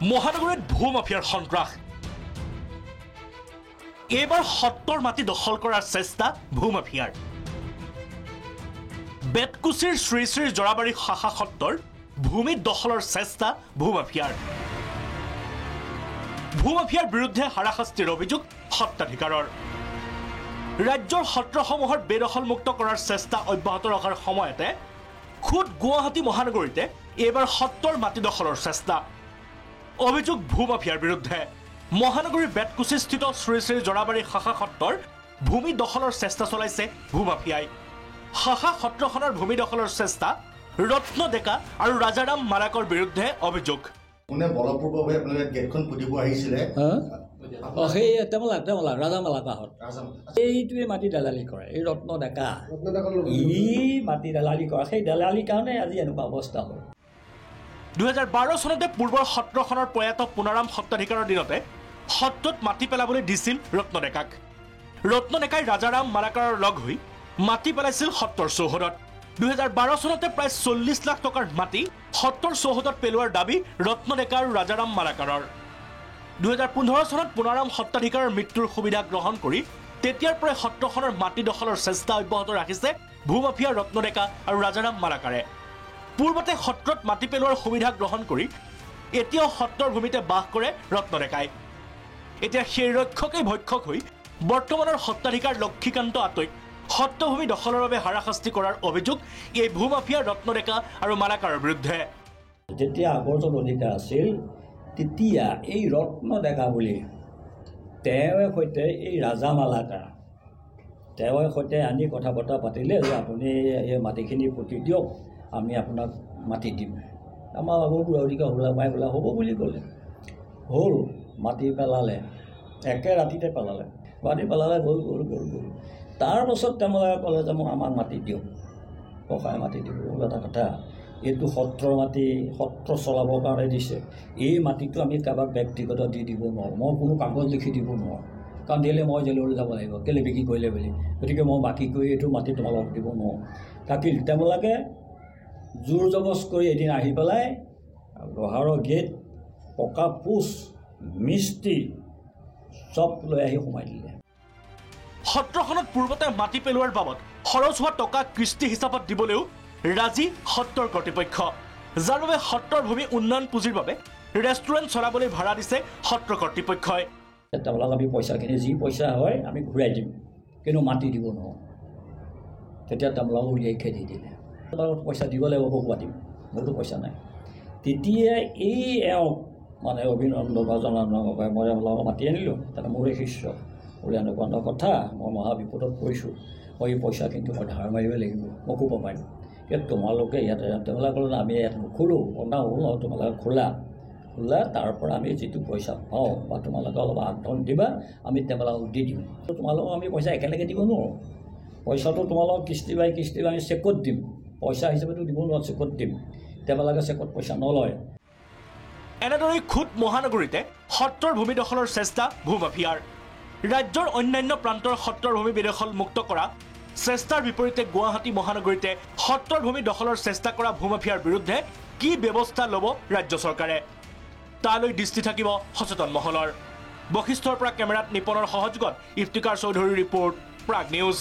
মহানগৰীত ভূ মাফিয়াৰ সন্ত্ৰাস এইবাৰ সত্তৰ মাটি দখল কৰাৰ চেষ্টা ভূ মাফিয়াৰ বেতকুছিৰ শ্ৰী শ্ৰী জৰাবাৰী শাখা সত্ৰৰ ভূমি দখলৰ চেষ্টা ভূ মাফিয়াৰ বিৰুদ্ধে হাৰাশাস্তিৰ অভিযোগ সত্ৰাধিকাৰৰ ৰাজ্যৰ সত্ৰসমূহৰ বেদখলমুক্ত কৰাৰ চেষ্টা অব্যাহত ৰখাৰ সময়তে খুদ গুৱাহাটী মহানগৰীতে এইবাৰ সত্তৰ মাটি দখলৰ চেষ্টা অভিযোগ ভূ মাফিয়াৰ বিৰুদ্ধে মহানগৰীৰ বেতকুছিস্থিত শ্ৰী শ্ৰী জৰাবাৰী শাখা সত্ৰৰ ভূমি দখলৰ চেষ্টা চলাইছে ভূ মাফিয়াই শাখা সত্ৰখনৰ ভূমি দখলৰ চেষ্টা ৰত্ন ডেকা আৰু ৰাজাৰাম মালাকৰ বিৰুদ্ধে অভিযোগ কোনে বলপূৰ্বভাৱে আপোনালোকে গেটখন পুতিব আহিছিলে সেই তেমলা ৰাজা মালাকাহঁত এইটোৱে মাটি দালালি কৰে এই ৰত্ন ডেকা ই মাটি দালালি কৰে সেই দালালিৰ কাৰণে আজি এনেকুৱা অৱস্থা হ'ল 2012 চনতে পূৰ্বৰ সত্ৰখনৰ প্ৰয়াত পুনাৰাম সত্ৰাধিকাৰৰ দিনতে সত্ৰত মাটি পেলাবলৈ দিছিল ৰত্ন ডেকাই ৰাজাৰাম মালাকাৰৰ লগ হৈ মাটি পেলাইছিল সত্ৰৰ চৌহদত 2012 চনতে প্ৰায় 40 লাখ টকাৰ মাটি সত্ৰৰ চৌহদত পেলোৱাৰ দাবী ৰত্ন ডেকা আৰু ৰাজাৰাম মালাকাৰৰ 2015 চনত পুনাৰাম সত্ৰাধিকাৰৰ মৃত্যুৰ সুবিধা গ্ৰহণ কৰি তেতিয়াৰ পৰাই সত্ৰখনৰ মাটি দখলৰ চেষ্টা অব্যাহত ৰাখিছে ভূ মাফিয়া ৰত্ন ডেকা আৰু ৰাজাৰাম মালাকাৰে পূৰ্বতে সত্ৰত মাটি পেলোৱাৰ সুবিধা গ্ৰহণ কৰি এতিয়াও সত্ৰৰ ভূমিতে বাস কৰে ৰত্ন ডেকাই এতিয়া সেই ৰক্ষকেই ভক্ষক হৈ বৰ্তমানৰ সত্ৰাধিকাৰ লক্ষীকান্ত আতৈক সত্ৰভূমি দখলৰ বাবে হাৰাশাস্তি কৰাৰ অভিযোগ এই ভূ মাফিয়া ৰত্ন ডেকা আৰু মালাকাৰৰ বিৰুদ্ধে যেতিয়া আৱৰ্জন অধিকাৰ আছিল তেতিয়া এই ৰত্ন ডেকা বুলি তেওঁৰ সৈতে এই ৰাজা মালাকাৰ তেওঁৰ সৈতে আনি কথা বতৰা পাতিলে যে আপুনি এই মাটিখিনি পুতি দিয়ক আমি আপোনাক মাটি দিম আমাৰ আগৰ অধিকাৰ বোলা হ'ব বুলি ক'লে হ'ল মাটি পেলালে একে ৰাতিতে পেলালে গ'ল তাৰপাছত তেওঁলোকে ক'লে যে মোক আমাক মাটি দিয়ক ককাই মাটি দিব এটা কথা এইটো সত্ৰৰ মাটি সত্ৰ চলাবৰ কাৰণে দিছে এই মাটিটো আমি কাৰোবাক ব্যক্তিগত দি দিব নোৱাৰোঁ মই কোনো কাগজ লিখি দিব নোৱাৰোঁ কাৰণ দিলে মই জেললৈ যাব লাগিব কেলৈ বিক্ৰী কৰিলে বুলি গতিকে মই বাকী কৰি এইটো মাটি তোমালোকক দিব নোৱাৰোঁ তাকে তেওঁলোকে জোৰ জবজ কৰি এদিন আহি পেলাই লোহাৰৰ গেট পকা পোচ মিস্ত্ৰী চব লৈ আহি সোমাই দিলে সত্ৰখনত পূৰ্বতে মাটি পেলোৱাৰ বাবদ খৰচ হোৱা টকা কিস্তি হিচাপত দিবলৈও ৰাজি সত্ৰৰ কৰ্তৃপক্ষ যাৰ বাবে সত্ৰৰ ভূমি উন্নয়ন পুঁজিৰ বাবে ৰেষ্টুৰেণ্ট চলাবলৈ ভাড়া দিছে সত্ৰ কৰ্তৃপক্ষই তেওঁলোকক আমি পইচাখিনি যি পইচা হয় আমি ঘূৰাই দিম কিন্তু মাটি দিব নোৱাৰোঁ তেতিয়া তেওঁলোকক উলিয়াই খেদি দিলে তেওঁলোকক পইচা দিব লাগিব বকুৱা দিম মোৰতো পইচা নাই তেতিয়া এই এওঁক মানে অভিনন্দন বা জনানৰ মই তেওঁলোকক মাতি আনিলোঁ তাতে মোৰে শিষ্য বোলে এনেকুৱা কথা মই মহা বিপদত পৰিছোঁ মই এই পইচা কিন্তু মই ধাৰ মাৰিব লাগিব মোকো পাবাই তোমালোকে ইয়াতে তেওঁলোকে ক'লে আমি ইয়াত নোখোলোঁ বনাওঁ তোমালোকে খোলা তাৰ পৰা আমি যিটো পইচা পাওঁ বা তোমালোকে অলপ আগধন দিবা আমি তেওঁলোকক দি দিম তোমালোকক আমি পইচা একেলগে দিব নোৱাৰোঁ পইচাটো তোমালোকক কিস্তি বাই আমি চেকত দিম পইচা হিচাপেতো দিব নোৱাৰোঁ চেকত দিম তেওঁলোকে চেকত পইচা নলয় এনেদৰে খুদ মহানগৰীতে সত্ৰৰ ভূমি দখলৰ চেষ্টা ভূ মাফিয়াৰ ৰাজ্যৰ অন্যান্য প্ৰান্তৰ সত্ৰৰ ভূমি বেদখল মুক্ত কৰা চেষ্টাৰ বিপৰীতে গুৱাহাটী মহানগৰীতে সত্ৰৰ ভূমি দখলৰ চেষ্টা কৰা ভূ মাফিয়াৰ বিৰুদ্ধে কি ব্যৱস্থা ল'ব ৰাজ্য চৰকাৰে তালৈ দৃষ্টি থাকিব সচেতন মহলৰ বশিষ্ঠৰ পৰা কেমেৰাত নিপনৰ সহযোগত ইফতিকাৰ চৌধুৰীৰ ৰিপৰ্ট প্ৰাগ নিউজ।